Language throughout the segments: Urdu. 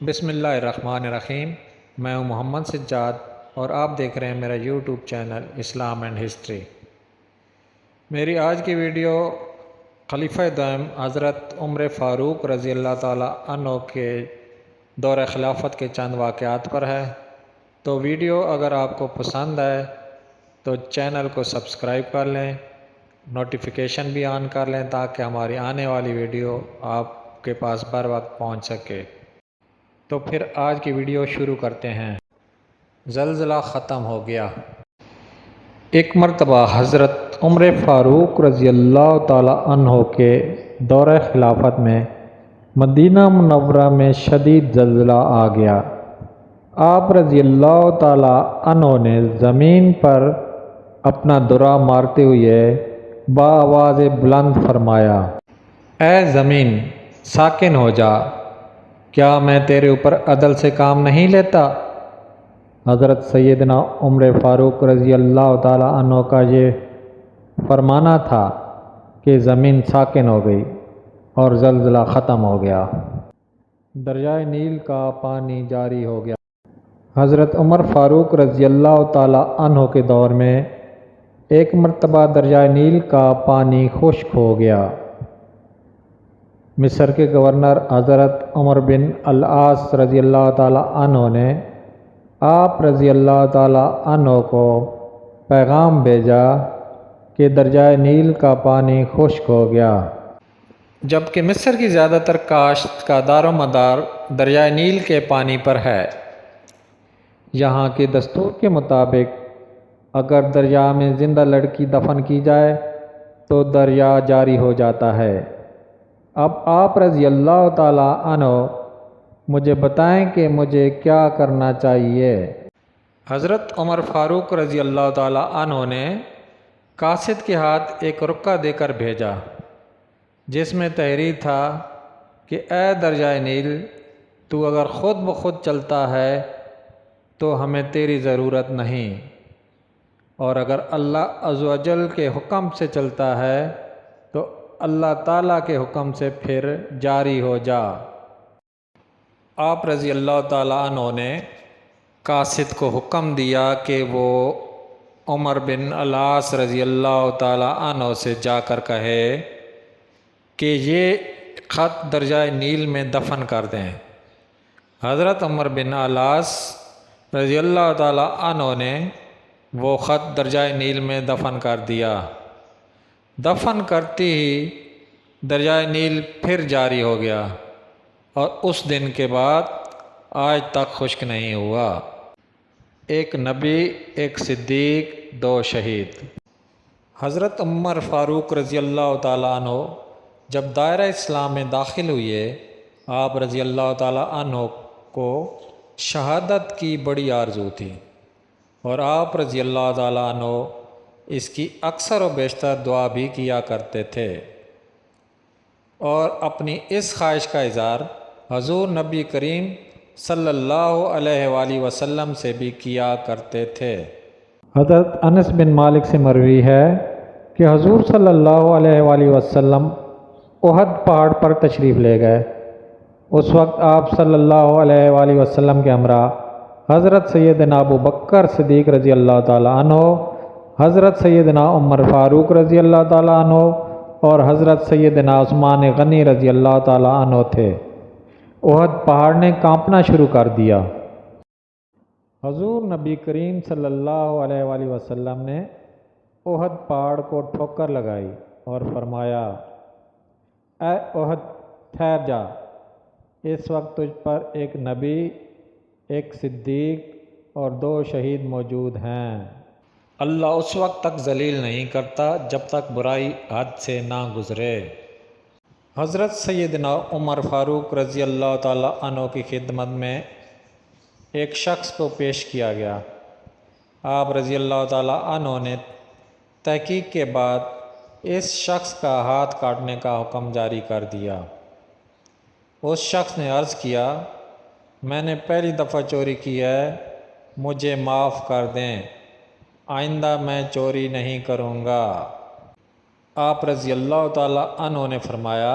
بسم اللہ الرحمن الرحیم۔ میں ہوں محمد سجاد اور آپ دیکھ رہے ہیں میرا YouTube channel Islam and history. میری آج کی ویڈیو خلیفہ دوم حضرت عمر فاروق رضی اللہ تعالی عنہ کے دور خلافت کے چند واقعات پر ہے۔ تو ویڈیو اگر آپ کو پسند آئے تو چینل کو سبسکرائب کر لیں، نوٹیفیکیشن بھی آن کر لیں تاکہ ہماری آنے والی ویڈیو آپ کے پاس بر وقت پہنچ سکے۔ تو پھر آج کی ویڈیو شروع کرتے ہیں۔ زلزلہ ختم ہو گیا۔ ایک مرتبہ حضرت عمر فاروق رضی اللہ تعالی عنہ کے دور خلافت میں مدینہ منورہ میں شدید زلزلہ آ گیا۔ آپ رضی اللہ تعالی عنہ نے زمین پر اپنا دُرا مارتے ہوئے بآواز بلند فرمایا، اے زمین ساکن ہو جا، کیا میں تیرے اوپر عدل سے کام نہیں لیتا؟ حضرت سیدنا عمر فاروق رضی اللہ تعالی عنہ کا یہ فرمانا تھا کہ زمین ساکن ہو گئی اور زلزلہ ختم ہو گیا۔ دریائے نیل کا پانی جاری ہو گیا۔ حضرت عمر فاروق رضی اللہ تعالی عنہ کے دور میں ایک مرتبہ دریائے نیل کا پانی خشک ہو گیا۔ مصر کے گورنر حضرت عمر بن العاص رضی اللہ تعالی عنہ نے آپ رضی اللہ تعالی عنہ کو پیغام بھیجا کہ دریائے نیل کا پانی خشک ہو گیا۔ جبکہ مصر کی زیادہ تر کاشت کا دار و مدار دریائے نیل کے پانی پر ہے۔ یہاں کے دستور کے مطابق اگر دریا میں زندہ لڑکی دفن کی جائے تو دریا جاری ہو جاتا ہے۔ اب آپ رضی اللہ تعالی عنہ مجھے بتائیں کہ مجھے کیا کرنا چاہیے۔ حضرت عمر فاروق رضی اللہ تعالی عنہ نے قاصد کے ہاتھ ایک رکہ دے کر بھیجا جس میں تحریر تھا کہ اے دریائے نیل، تو اگر خود بخود چلتا ہے تو ہمیں تیری ضرورت نہیں، اور اگر اللہ عز و جل کے حکم سے چلتا ہے تو اللہ تعالیٰ کے حکم سے پھر جاری ہو جا۔ آپ رضی اللہ تعالیٰ عنہ نے قاصد کو حکم دیا کہ وہ عمر بن العاص رضی اللہ تعالیٰ عنہ سے جا کر کہے کہ یہ خط دریائے نیل میں دفن کر دیں۔ حضرت عمر بن العاص رضی اللہ تعالیٰ عنہ نے وہ خط دریائے نیل میں دفن کر دیا۔ دفن کرتے ہی دریائے نیل پھر جاری ہو گیا اور اس دن کے بعد آج تک خشک نہیں ہوا۔ ایک نبی، ایک صدیق، 2 شہید۔ حضرت عمر فاروق رضی اللہ تعالیٰ عنہ جب دائرہ اسلام میں داخل ہوئے، آپ رضی اللہ تعالیٰ عنہ کو شہادت کی بڑی آرزو تھی اور آپ رضی اللہ تعالیٰ عنہ اس کی اکثر و بیشتر دعا بھی کیا کرتے تھے، اور اپنی اس خواہش کا اظہار حضور نبی کریم صلی اللہ علیہ وآلہ وسلم سے بھی کیا کرتے تھے۔ حضرت انس بن مالک سے مروی ہے کہ حضور صلی اللہ علیہ وآلہ وسلم احد پہاڑ پر تشریف لے گئے۔ اس وقت آپ صلی اللہ علیہ وآلہ وسلم کے ہمراہ حضرت سیدنا ابو بکر صدیق رضی اللہ تعالیٰ عنہ، حضرت سیدنا عمر فاروق رضی اللہ تعالیٰ عنہ اور حضرت سیدنا عثمان غنی رضی اللہ تعالیٰ عنہ تھے۔ احد پہاڑ نے کانپنا شروع کر دیا۔ حضور نبی کریم صلی اللہ علیہ وآلہ وسلم نے احد پہاڑ کو ٹھوکر لگائی اور فرمایا، اے احد ٹھہر جا، اس وقت تجھ پر ایک نبی، ایک صدیق اور 2 شہید موجود ہیں۔ اللہ اس وقت تک ذلیل نہیں کرتا جب تک برائی حد سے نہ گزرے۔ حضرت سیدنا عمر فاروق رضی اللہ تعالیٰ عنہ کی خدمت میں ایک شخص کو پیش کیا گیا۔ آپ رضی اللہ تعالیٰ عنہ نے تحقیق کے بعد اس شخص کا ہاتھ کاٹنے کا حکم جاری کر دیا۔ اس شخص نے عرض کیا، میں نے پہلی دفعہ چوری کی ہے، مجھے معاف کر دیں، آئندہ میں چوری نہیں کروں گا۔ آپ رضی اللہ تعالیٰ عنہ نے فرمایا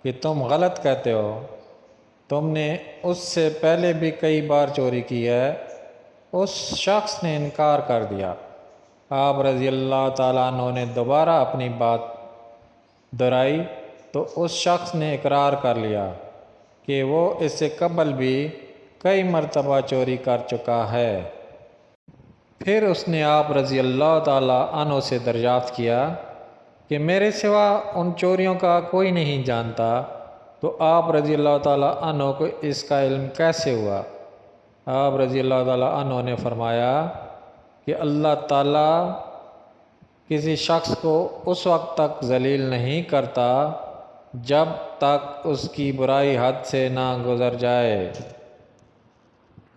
کہ تم غلط کہتے ہو، تم نے اس سے پہلے بھی کئی بار چوری کی ہے۔ اس شخص نے انکار کر دیا۔ آپ رضی اللہ تعالیٰ عنہ نے دوبارہ اپنی بات دہرائی تو اس شخص نے اقرار کر لیا کہ وہ اس سے قبل بھی کئی مرتبہ چوری کر چکا ہے۔ پھر اس نے آپ رضی اللہ تعالیٰ عنہ سے دریافت کیا کہ میرے سوا ان چوریوں کا کوئی نہیں جانتا، تو آپ رضی اللہ تعالیٰ عنہ کو اس کا علم کیسے ہوا؟ آپ رضی اللہ تعالیٰ عنہ نے فرمایا کہ اللہ تعالیٰ کسی شخص کو اس وقت تک ذلیل نہیں کرتا جب تک اس کی برائی حد سے نہ گزر جائے۔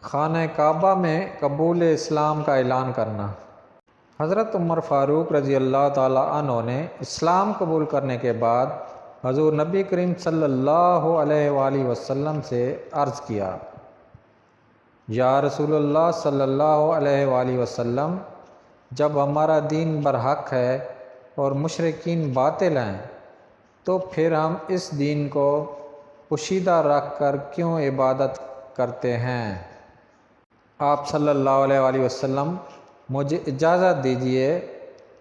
خانہ کعبہ میں قبول اسلام کا اعلان کرنا۔ حضرت عمر فاروق رضی اللہ تعالیٰ عنہ نے اسلام قبول کرنے کے بعد حضور نبی کریم صلی اللہ علیہ وآلہ وسلم سے عرض کیا، یا رسول اللہ صلی اللہ علیہ وآلہ وسلم، جب ہمارا دین برحق ہے اور مشرکین باطل ہیں تو پھر ہم اس دین کو پوشیدہ رکھ کر کیوں عبادت کرتے ہیں؟ آپ صلی اللہ علیہ وآلہ وسلم مجھے اجازت دیجیے،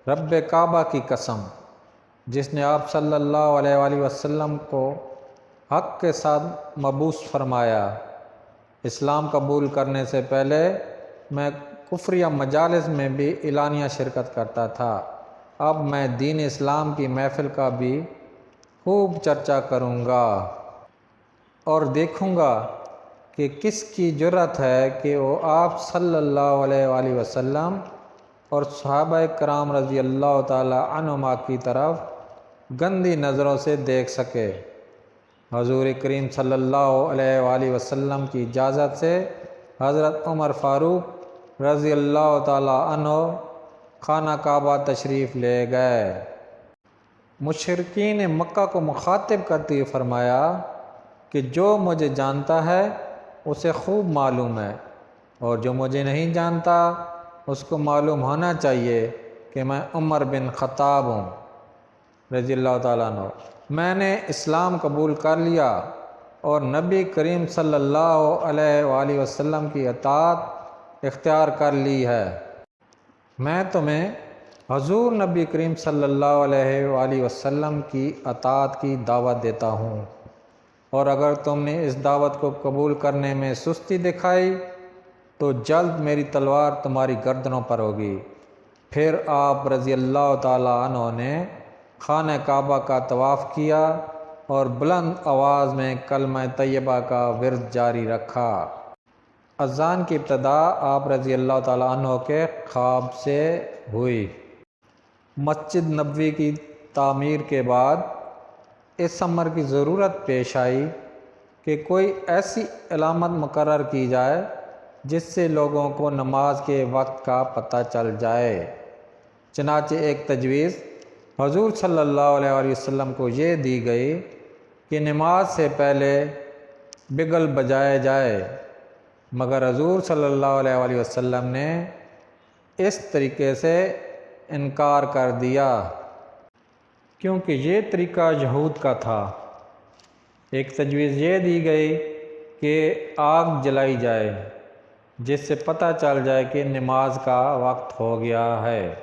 رب کعبہ کی قسم جس نے آپ صلی اللہ علیہ وآلہ وسلم کو حق کے ساتھ مبعوث فرمایا، اسلام قبول کرنے سے پہلے میں کفریہ مجالس میں بھی اعلانیہ شرکت کرتا تھا، اب میں دین اسلام کی محفل کا بھی خوب چرچا کروں گا اور دیکھوں گا کہ کس کی جرأت ہے کہ وہ آپ صلی اللہ علیہ وآلہ وسلم اور صحابہ کرام رضی اللہ تعالی عنہما کی طرف گندی نظروں سے دیکھ سکے۔ حضور کریم صلی اللہ علیہ وآلہ وسلم کی اجازت سے حضرت عمر فاروق رضی اللہ تعالی عنہ خانہ کعبہ تشریف لے گئے۔ مشرکین مکہ کو مخاطب کرتے ہوئے فرمایا کہ جو مجھے جانتا ہے اسے خوب معلوم ہے، اور جو مجھے نہیں جانتا اس کو معلوم ہونا چاہیے کہ میں عمر بن خطاب ہوں رضی اللہ تعالیٰ عنہ۔ میں نے اسلام قبول کر لیا اور نبی کریم صلی اللہ علیہ وآلہ وسلم کی اطاعت اختیار کر لی ہے۔ میں تمہیں حضور نبی کریم صلی اللہ علیہ وآلہ وسلم کی اطاعت کی دعوت دیتا ہوں، اور اگر تم نے اس دعوت کو قبول کرنے میں سستی دکھائی تو جلد میری تلوار تمہاری گردنوں پر ہوگی۔ پھر آپ رضی اللہ تعالیٰ عنہ نے خانہ کعبہ کا طواف کیا اور بلند آواز میں کلمہ طیبہ کا ورد جاری رکھا۔ اذان کی ابتدا آپ رضی اللہ تعالیٰ عنہ کے خواب سے ہوئی۔ مسجد نبوی کی تعمیر کے بعد اس امر کی ضرورت پیش آئی کہ کوئی ایسی علامت مقرر کی جائے جس سے لوگوں کو نماز کے وقت کا پتہ چل جائے۔ چنانچہ ایک تجویز حضور صلی اللہ علیہ وآلہ وسلم کو یہ دی گئی کہ نماز سے پہلے بگل بجائے جائے، مگر حضور صلی اللہ علیہ وآلہ وسلم نے اس طریقے سے انکار کر دیا کیونکہ یہ طریقہ یہود کا تھا۔ ایک تجویز یہ دی گئی کہ آگ جلائی جائے جس سے پتہ چل جائے کہ نماز کا وقت ہو گیا ہے۔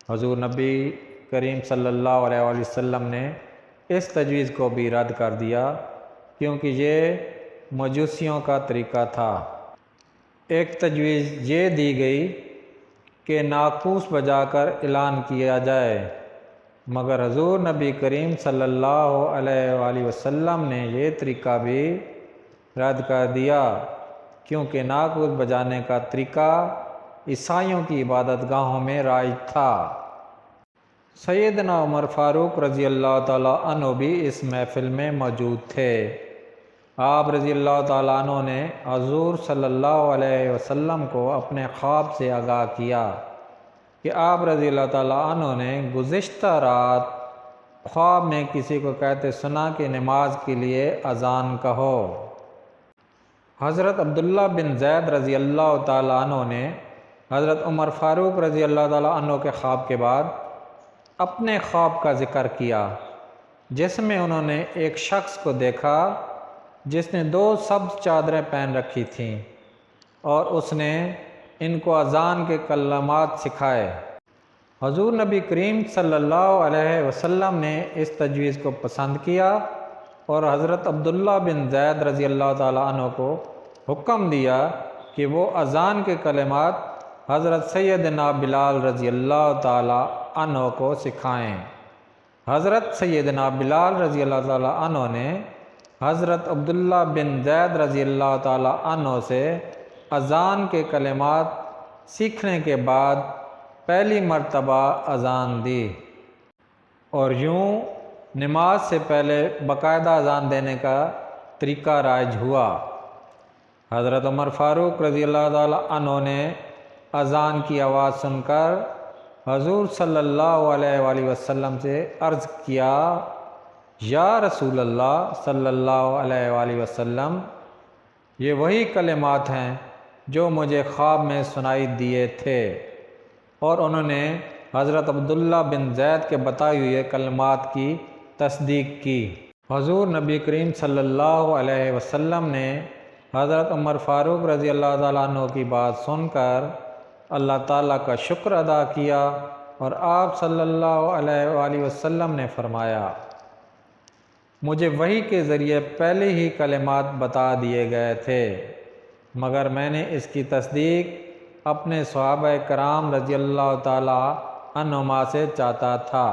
حضور نبی کریم صلی اللہ علیہ وآلہ وسلم نے اس تجویز کو بھی رد کر دیا کیونکہ یہ مجوسیوں کا طریقہ تھا۔ ایک تجویز یہ دی گئی کہ ناقوس بجا کر اعلان کیا جائے، مگر حضور نبی کریم صلی اللہ علیہ وآلہ وسلم نے یہ طریقہ بھی رد کر دیا کیونکہ ناقوس بجانے کا طریقہ عیسائیوں کی عبادت گاہوں میں رائج تھا۔ سیدنا عمر فاروق رضی اللہ تعالیٰ عنہ بھی اس محفل میں موجود تھے۔ آپ رضی اللہ تعالیٰ عنہ نے حضور صلی اللہ علیہ وسلم کو اپنے خواب سے آگاہ کیا کہ آپ رضی اللہ تعالیٰ عنہ نے گزشتہ رات خواب میں کسی کو کہتے سنا کہ نماز کے لیے اذان کہو۔ حضرت عبداللہ بن زید رضی اللہ تعالیٰ عنہ نے حضرت عمر فاروق رضی اللہ تعالیٰ عنہ کے خواب کے بعد اپنے خواب کا ذکر کیا جس میں انہوں نے ایک شخص کو دیکھا جس نے 2 سبز چادریں پہن رکھی تھیں، اور اس نے ان کو اذان کے کلمات سکھائے۔ حضور نبی کریم صلی اللہ علیہ وسلم نے اس تجویز کو پسند کیا اور حضرت عبداللہ بن زید رضی اللہ تعالیٰ عنہ کو حکم دیا کہ وہ اذان کے کلمات حضرت سیدنا بلال رضی اللہ تعالیٰ عنہ کو سکھائیں۔ حضرت سیدنا بلال رضی اللہ تعالیٰ عنہ نے حضرت عبداللہ بن زید رضی اللہ تعالیٰ عنہ سے اذان کے کلمات سیکھنے کے بعد پہلی مرتبہ اذان دی، اور یوں نماز سے پہلے باقاعدہ اذان دینے کا طریقہ رائج ہوا۔ حضرت عمر فاروق رضی اللہ تعالیٰ عنہ نے اذان کی آواز سن کر حضور صلی اللہ علیہ وآلہ وسلم سے عرض کیا، یا رسول اللہ صلی اللہ علیہ وآلہ وسلم، یہ وہی کلمات ہیں جو مجھے خواب میں سنائی دیے تھے، اور انہوں نے حضرت عبداللہ بن زید کے بتائے ہوئے کلمات کی تصدیق کی۔ حضور نبی کریم صلی اللہ علیہ وسلم نے حضرت عمر فاروق رضی اللہ تعالیٰ عنہ کی بات سن کر اللہ تعالیٰ کا شکر ادا کیا، اور آپ صلی اللہ علیہ وآلہ وسلم نے فرمایا، مجھے وحی کے ذریعے پہلے ہی کلمات بتا دیے گئے تھے، مگر میں نے اس کی تصدیق اپنے صحابہ کرام رضی اللہ تعالیٰ عنہما سے چاہتا تھا۔